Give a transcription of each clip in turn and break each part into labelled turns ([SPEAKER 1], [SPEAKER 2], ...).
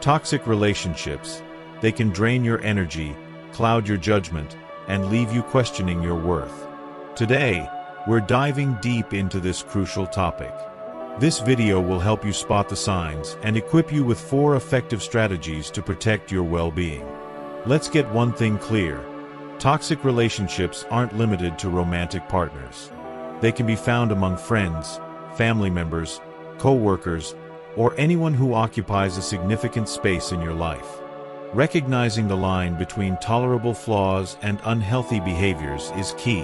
[SPEAKER 1] Toxic relationships. They can drain your energy, cloud your judgment, and leave you questioning your worth. Today, we're diving deep into this crucial topic. This video will help you spot the signs and equip you with 4 effective strategies to protect your well-being. Let's get one thing clear. Toxic relationships aren't limited to romantic partners. They can be found among friends, family members, coworkers, or anyone who occupies a significant space in your life. Recognizing the line between tolerable flaws and unhealthy behaviors is key.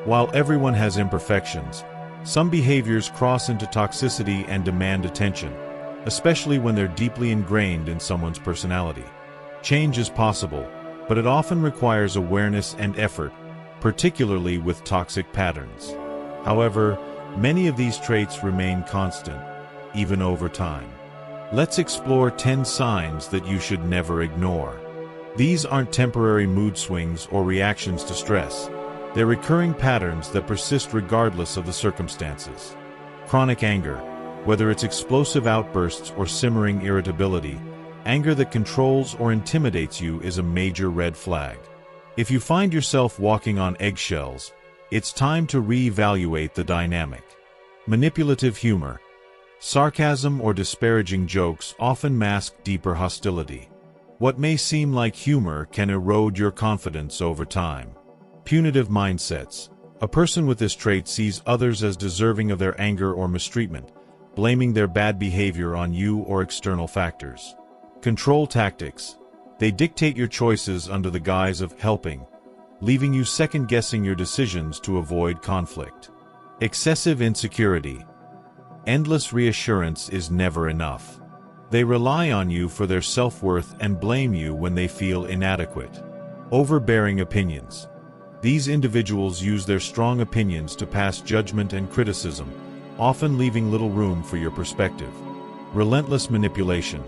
[SPEAKER 1] While everyone has imperfections, some behaviors cross into toxicity and demand attention, especially when they're deeply ingrained in someone's personality. Change is possible, but it often requires awareness and effort, particularly with toxic patterns. However, many of these traits remain constant, even over time. Let's explore 10 signs that you should never ignore. These aren't temporary mood swings or reactions to stress. They're recurring patterns that persist regardless of the circumstances. Chronic anger. Whether it's explosive outbursts or simmering irritability, anger that controls or intimidates you is a major red flag. If you find yourself walking on eggshells, it's time to reevaluate the dynamic. Manipulative humor. Sarcasm or disparaging jokes often mask deeper hostility. What may seem like humor can erode your confidence over time. Punitive mindsets. A person with this trait sees others as deserving of their anger or mistreatment, blaming their bad behavior on you or external factors. Control tactics. They dictate your choices under the guise of helping, leaving you second-guessing your decisions to avoid conflict. Excessive insecurity. Endless reassurance is never enough. They rely on you for their self-worth and blame you when they feel inadequate. Overbearing opinions. These individuals use their strong opinions to pass judgment and criticism, often leaving little room for your perspective. Relentless manipulation.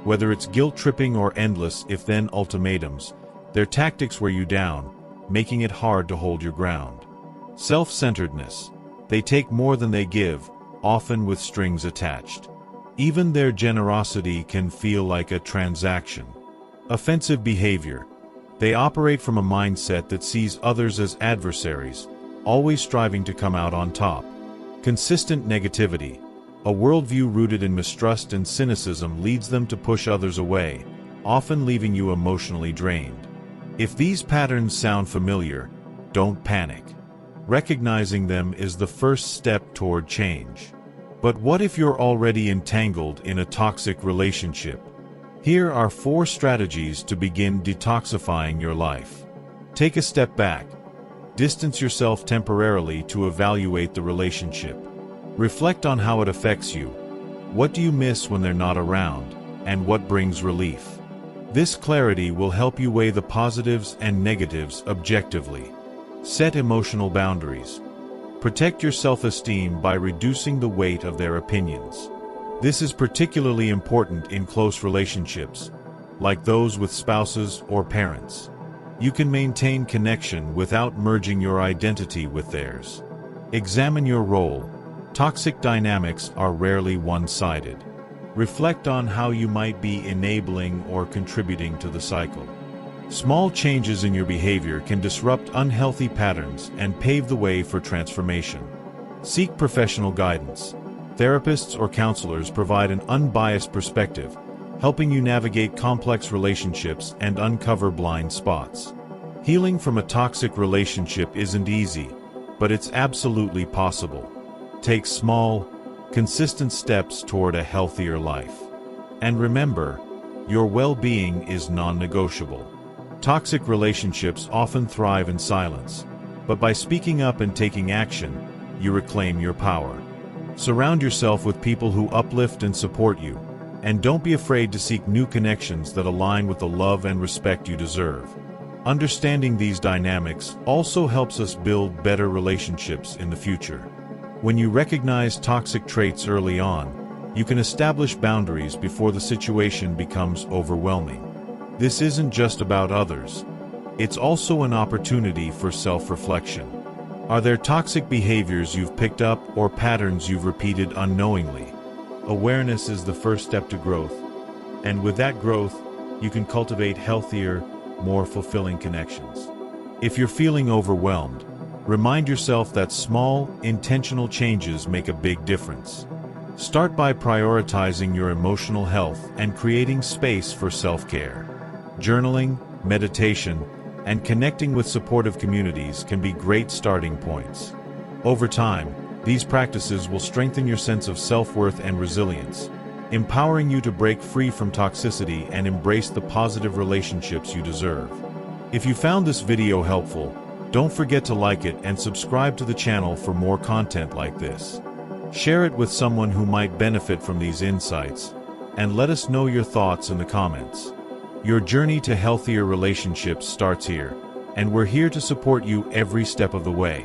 [SPEAKER 1] Whether it's guilt-tripping or endless if-then ultimatums, their tactics wear you down, making it hard to hold your ground. Self-centeredness. They take more than they give, often with strings attached. Even their generosity can feel like a transaction. Offensive behavior. They operate from a mindset that sees others as adversaries, always striving to come out on top. Consistent negativity. A worldview rooted in mistrust and cynicism leads them to push others away, often leaving you emotionally drained. If these patterns sound familiar, don't panic. Recognizing them is the first step toward change. But what if you're already entangled in a toxic relationship? Here are 4 strategies to begin detoxifying your life. Take a step back. Distance yourself temporarily to evaluate the relationship. Reflect on how it affects you. What do you miss when they're not around, and what brings relief? This clarity will help you weigh the positives and negatives objectively. Set emotional boundaries. Protect your self-esteem by reducing the weight of their opinions. This is particularly important in close relationships, like those with spouses or parents. You can maintain connection without merging your identity with theirs. Examine your role. Toxic dynamics are rarely one-sided. Reflect on how you might be enabling or contributing to the cycle. Small changes in your behavior can disrupt unhealthy patterns and pave the way for transformation. Seek professional guidance. Therapists or counselors provide an unbiased perspective, helping you navigate complex relationships and uncover blind spots. Healing from a toxic relationship isn't easy, but it's absolutely possible. Take small, consistent steps toward a healthier life. And remember, your well-being is non-negotiable. Toxic relationships often thrive in silence, but by speaking up and taking action, you reclaim your power. Surround yourself with people who uplift and support you, and don't be afraid to seek new connections that align with the love and respect you deserve. Understanding these dynamics also helps us build better relationships in the future. When you recognize toxic traits early on, you can establish boundaries before the situation becomes overwhelming. This isn't just about others. It's also an opportunity for self-reflection. Are there toxic behaviors you've picked up or patterns you've repeated unknowingly? Awareness is the first step to growth. And with that growth, you can cultivate healthier, more fulfilling connections. If you're feeling overwhelmed, remind yourself that small, intentional changes make a big difference. Start by prioritizing your emotional health and creating space for self-care. Journaling, meditation, and connecting with supportive communities can be great starting points. Over time, these practices will strengthen your sense of self-worth and resilience, empowering you to break free from toxicity and embrace the positive relationships you deserve. If you found this video helpful, don't forget to like it and subscribe to the channel for more content like this. Share it with someone who might benefit from these insights, and let us know your thoughts in the comments. Your journey to healthier relationships starts here, and we're here to support you every step of the way.